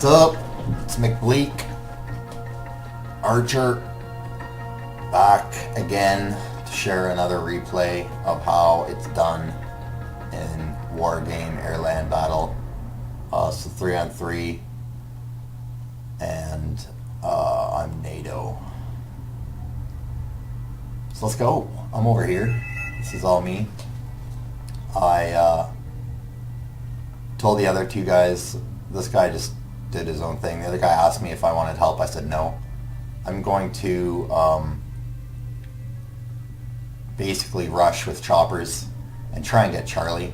What's up? It's McBleak, Archer, back again to share another replay of how it's done in Wargame AirLand battle. So 3-on-3, and I'm NATO. So let's go. I'm over here. This is all me. I told the other two guys, this guy just did his own thing. The other guy asked me if I wanted help. I said no. I'm going to basically rush with choppers and try and get Charlie,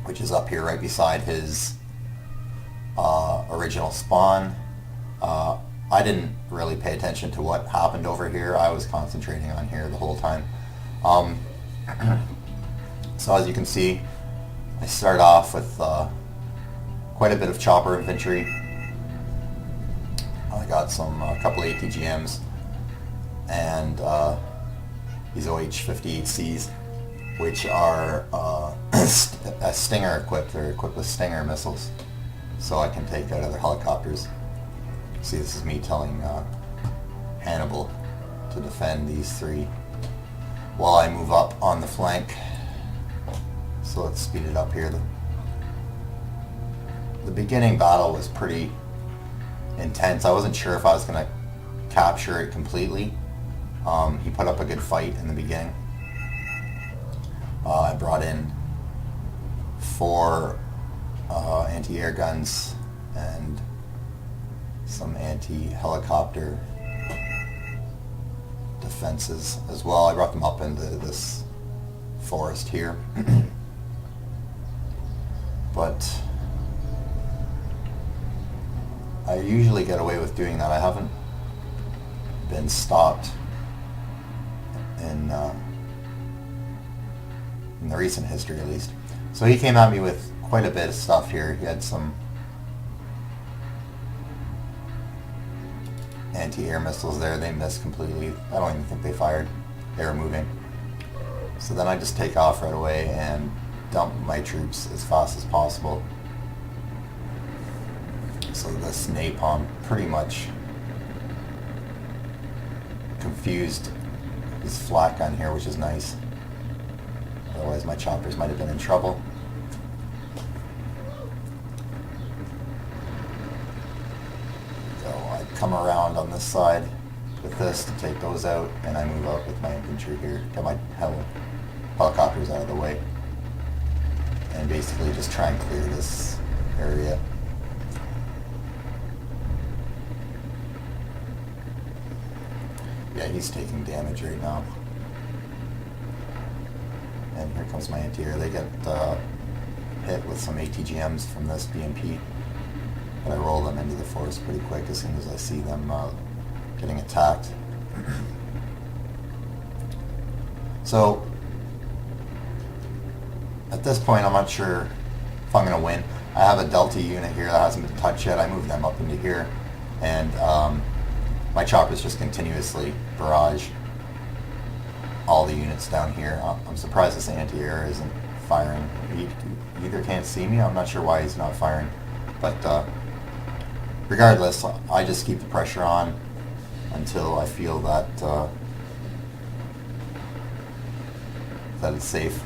which is up here right beside his original spawn. I didn't really pay attention to what happened over here. I was concentrating on here the whole time. So as you can see, I start off with quite a bit of chopper infantry. I got a couple ATGMs and these OH-58Cs, which are Stinger equipped. They're equipped with Stinger missiles, so I can take out other helicopters. See, this is me telling Hannibal to defend these three while I move up on the flank. So let's speed it up here. The beginning battle was pretty intense. I wasn't sure if I was going to capture it completely. He put up a good fight in the beginning. I brought in 4 anti-air guns and some anti-helicopter defenses as well. I brought them up into this forest here. But I usually get away with doing that. I haven't been stopped in the recent history, at least. So he came at me with quite a bit of stuff here. He had some anti-air missiles there. They missed completely. I don't even think they fired. They were moving. So then I just take off right away and dump my troops as fast as possible. So this napalm pretty much confused his flak gun here, which is nice. Otherwise my choppers might have been in trouble. So I come around on this side with this to take those out, and I move out with my infantry here, get my helicopters out of the way, and basically just try and clear this area. Yeah, he's taking damage right now. And here comes my anti-air. They get hit with some ATGMs from this BMP, but I roll them into the forest pretty quick as soon as I see them getting attacked. So at this point, I'm not sure if I'm going to win. I have a Delta unit here that hasn't been touched yet. I moved them up into here, and my choppers just continuously barrage all the units down here. I'm surprised this anti-air isn't firing. He either can't see me, I'm not sure why he's not firing. But regardless, I just keep the pressure on until I feel that that it's safe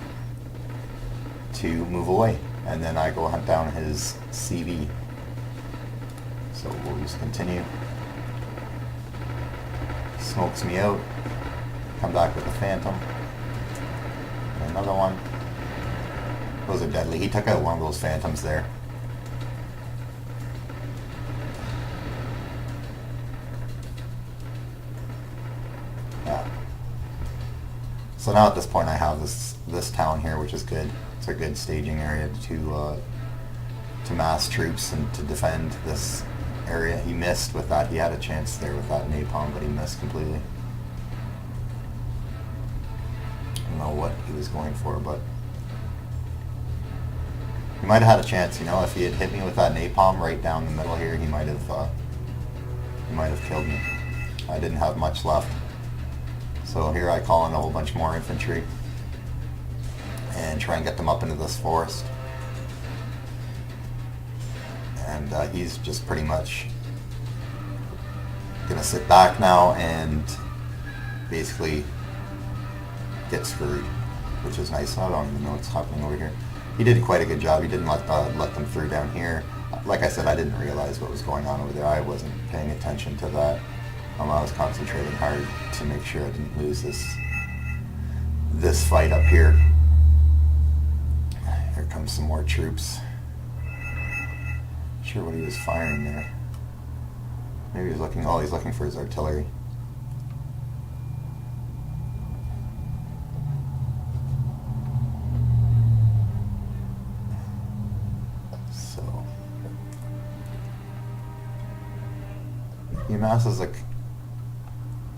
to move away, and then I go hunt down his CV. So we'll just continue. Smokes me out. Come back with a Phantom. And another one. Those are deadly. He took out one of those Phantoms there. Yeah. So now at this point I have this town here, which is good. It's a good staging area to mass troops and to defend this area. He missed with that. He had a chance there with that napalm, but he missed completely. I don't know what he was going for, but he might have had a chance. You know, if he had hit me with that napalm right down the middle here, he might have killed me. I didn't have much left. So here I call in a whole bunch more infantry and try and get them up into this forest. and he's just pretty much gonna sit back now and basically get screwed, which is nice. I don't even know what's happening over here. He did quite a good job. He didn't let them through down here. Like I said, I didn't realize what was going on over there. I wasn't paying attention to that. I was concentrating hard to make sure I didn't lose this fight up here. Here comes some more troops. Not sure what he was firing there. Maybe he's looking. Oh, he's looking for his artillery. He amasses a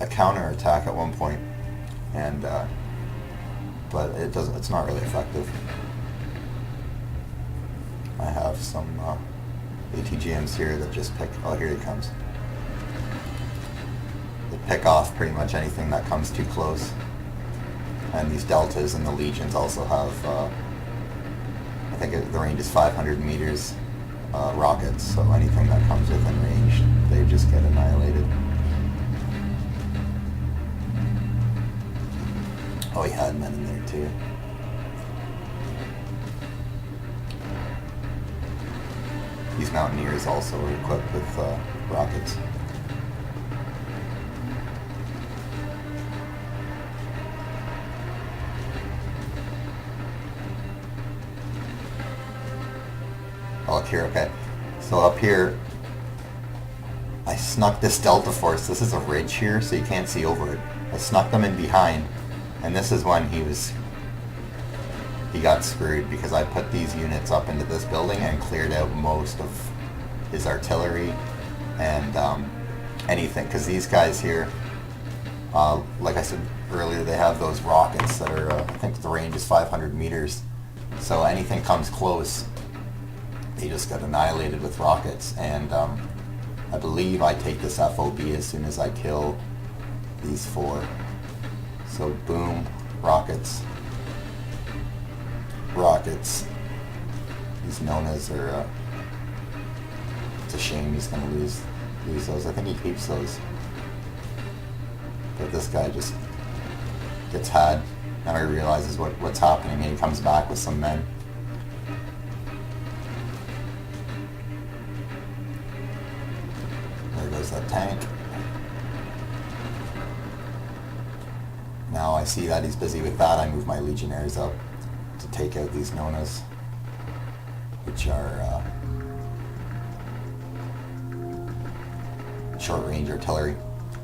counterattack at one point, and but it's not really effective. I have some ATGMs here that just pick. Oh, here he comes. They pick off pretty much anything that comes too close. And these deltas and the legions also have. I think the range is 500 meters. Rockets, so anything that comes within range, they just get annihilated. Oh, he had men in there too. These mountaineers also are equipped with rockets. Oh, look here, okay. So up here, I snuck this Delta Force. This is a ridge here, so you can't see over it. I snuck them in behind, and this is when he got screwed, because I put these units up into this building and cleared out most of his artillery and anything, because these guys here, like I said earlier, they have those rockets that are, I think the range is 500 meters, so anything comes close, they just got annihilated with rockets. And I believe I take this FOB as soon as I kill these four. So boom, rockets. Rockets. These Nonas are, it's a shame he's going to lose those. I think he keeps those. But this guy just gets had. Now he realizes what's happening, and he comes back with some men. That tank. Now I see that he's busy with that. I move my legionnaires up to take out these Nonas, which are short-range artillery.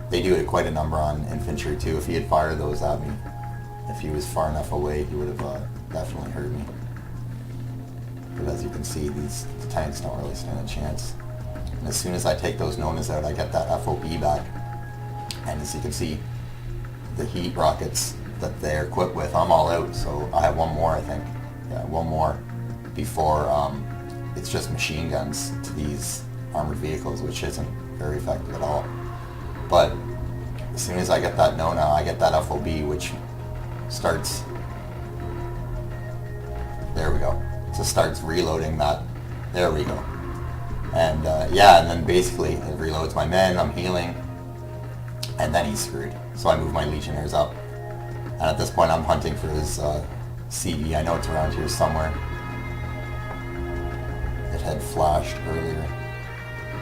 They do quite a number on infantry too. If he had fired those at me, if he was far enough away, he would have definitely hurt me. But as you can see, the tanks don't really stand a chance. And as soon as I take those Nonas out, I get that FOB back. And as you can see, the heat rockets that they're equipped with, I'm all out. So I have one more, I think. Yeah, one more before it's just machine guns to these armored vehicles, which isn't very effective at all. But as soon as I get that Nona, I get that FOB, which starts... There we go. So starts reloading that. There we go. And yeah, and then basically it reloads my men, I'm healing, and then he's screwed. So I move my legionnaires up. And at this point I'm hunting for his CD. I know it's around here somewhere. It had flashed earlier.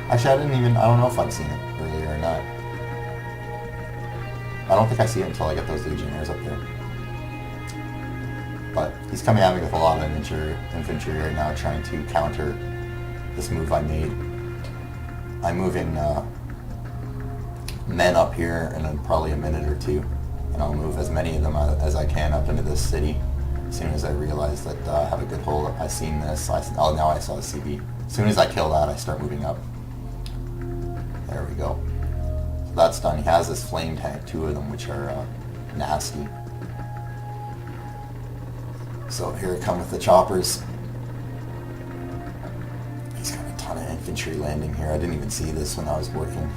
Actually, I don't know if I'd seen it earlier or not. I don't think I see it until I get those legionnaires up there. But he's coming at me with a lot of infantry right now, trying to counter this move I made. I'm moving men up here in probably a minute or two, and I'll move as many of them as I can up into this city. As soon as I realize that I have a good hold, I seen this. Oh, now I saw the CB. As soon as I kill that, I start moving up. There we go. So that's done. He has this flame tank, 2 of them, which are nasty. So here I come with the choppers. He's got a ton of infantry landing here. I didn't even see this when I was working.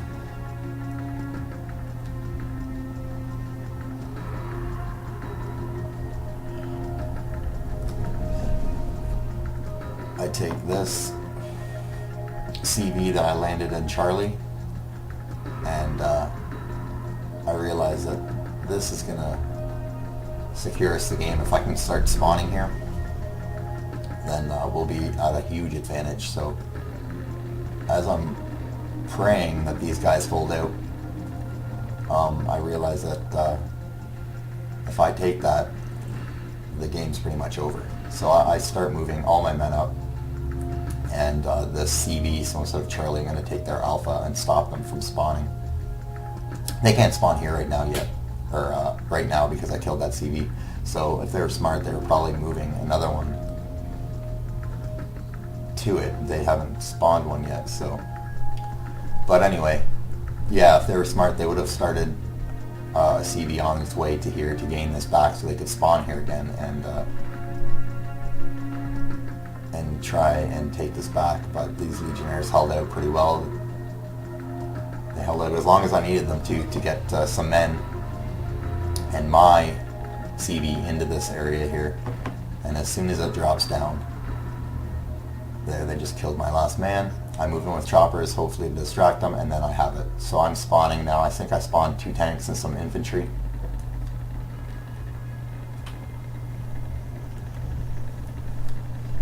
I take this. CV that I landed in Charlie, and I realized that this is gonna secure us the game. If I can start spawning here, then we'll be at a huge advantage. So as I'm praying that these guys hold out, I realize that if I take that, the game's pretty much over. So I start moving all my men up, and this CV, so instead of Charlie, I'm going to take their alpha and stop them from spawning. They can't spawn here right now yet, or right now, because I killed that CV. So if they were smart, they were probably moving another one to it. They haven't spawned one yet, so. But anyway, yeah, if they were smart, they would have started a CV on its way to here to gain this back so they could spawn here again and try and take this back. But these Legionnaires held out pretty well. They held out as long as I needed them to get some men and my CV into this area here. And as soon as it drops down, there, they just killed my last man. I move in with choppers, hopefully to distract them, and then I have it. So I'm spawning now. I think I spawned 2 tanks and some infantry.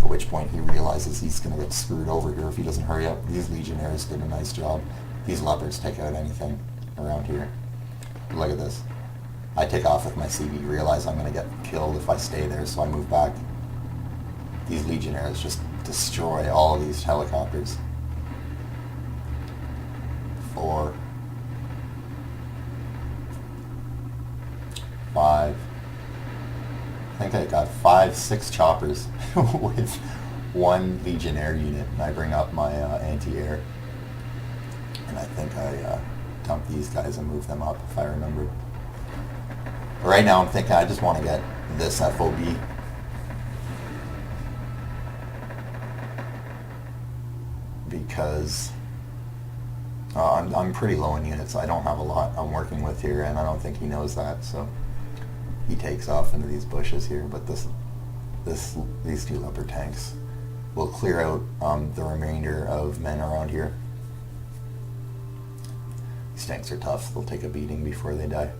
At which point he realizes he's going to get screwed over here if he doesn't hurry up. These Legionnaires did a nice job. These leopards take out anything around here. Look at this. I take off with my CV, realize I'm going to get killed if I stay there, so I move back. These Legionnaires just destroy all of these helicopters. 4, 5. I think I got 5, 6 choppers with 1 Legionnaire unit. And I bring up my anti-air. And I think I dump these guys and move them up, if I remember. But right now I'm thinking I just want to get this FOB. Because I'm pretty low in units. I don't have a lot I'm working with here, and I don't think he knows that, so he takes off into these bushes here. But these 2 leopard tanks will clear out the remainder of men around here. These tanks are tough. They'll take a beating before they die.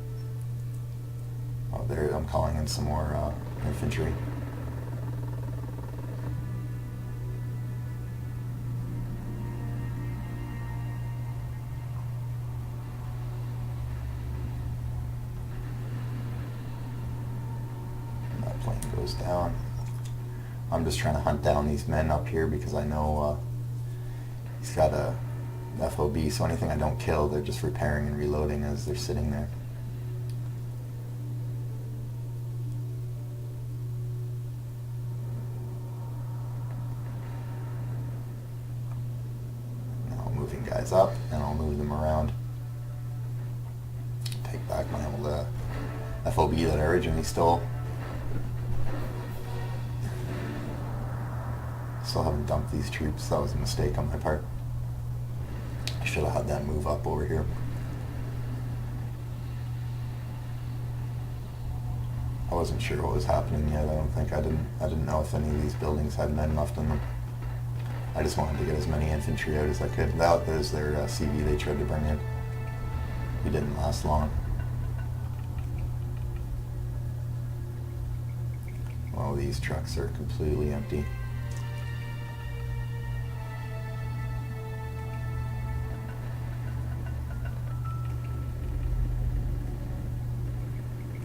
Oh, there, I'm calling in some more infantry. Plane goes down. I'm just trying to hunt down these men up here because I know he's got a FOB, so anything I don't kill, they're just repairing and reloading as they're sitting there. Now I'm moving guys up, and I'll move them around. Take back my old FOB that I originally stole. Still haven't dumped these troops. That was a mistake on my part. I should have had that move up over here. I wasn't sure what was happening yet. I didn't know if any of these buildings had men left in them. I just wanted to get as many infantry out as I could. There's their CV they tried to bring in. He didn't last long. Oh, these trucks are completely empty.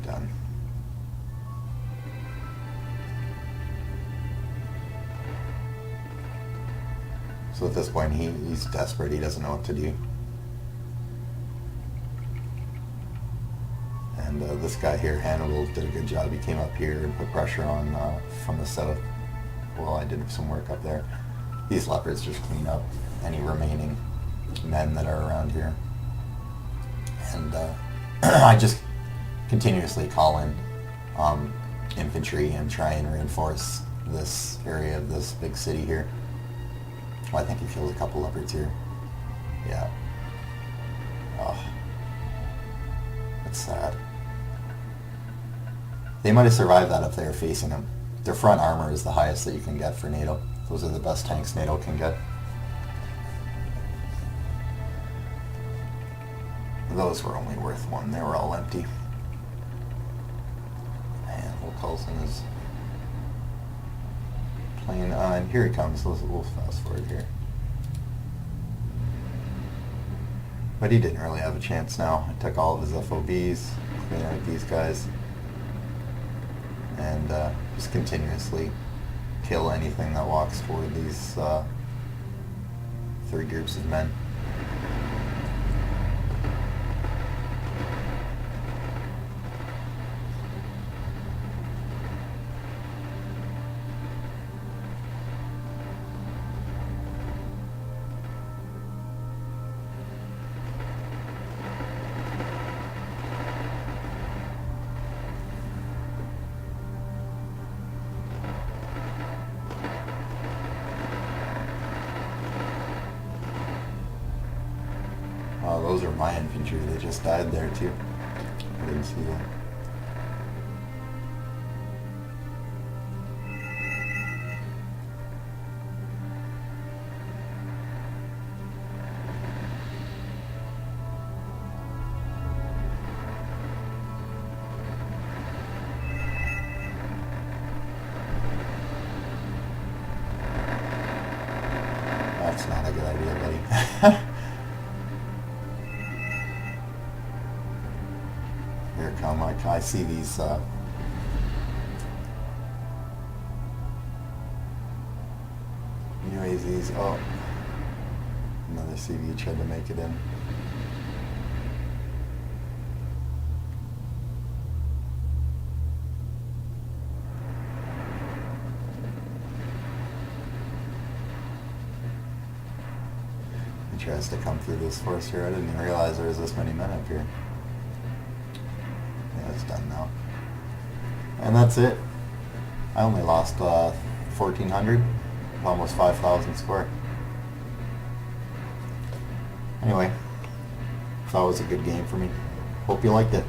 Done. So at this point, he's desperate. He doesn't know what to do. And this guy here, Hannibal, did a good job. He came up here and put pressure on from the south. Well, I did some work up there. These leopards just clean up any remaining men that are around here. And I just continuously call in infantry and try and reinforce this area of this big city here. Well, I think he kills a couple leopards here. Yeah. Oh. That's sad. They might have survived that if they were facing him. Their front armor is the highest that you can get for NATO. Those are the best tanks NATO can get. those were only worth one. They were all empty. And Wilkelson is playing on. Here he comes. We'll fast forward here. But he didn't really have a chance now. I took all of his FOBs, clean out these guys, and just continuously kill anything that walks toward these three groups of men. Oh, those are my infantry. They just died there too. I didn't see that. That's not a good idea, buddy. Here come, I see these UAZs. Oh, another CV tried to make it in. He tries to come through this force here. I didn't even realize there was this many men up here. It's done now. And that's it. I only lost 1,400, almost 5,000 square. Anyway, thought it was a good game for me. Hope you liked it.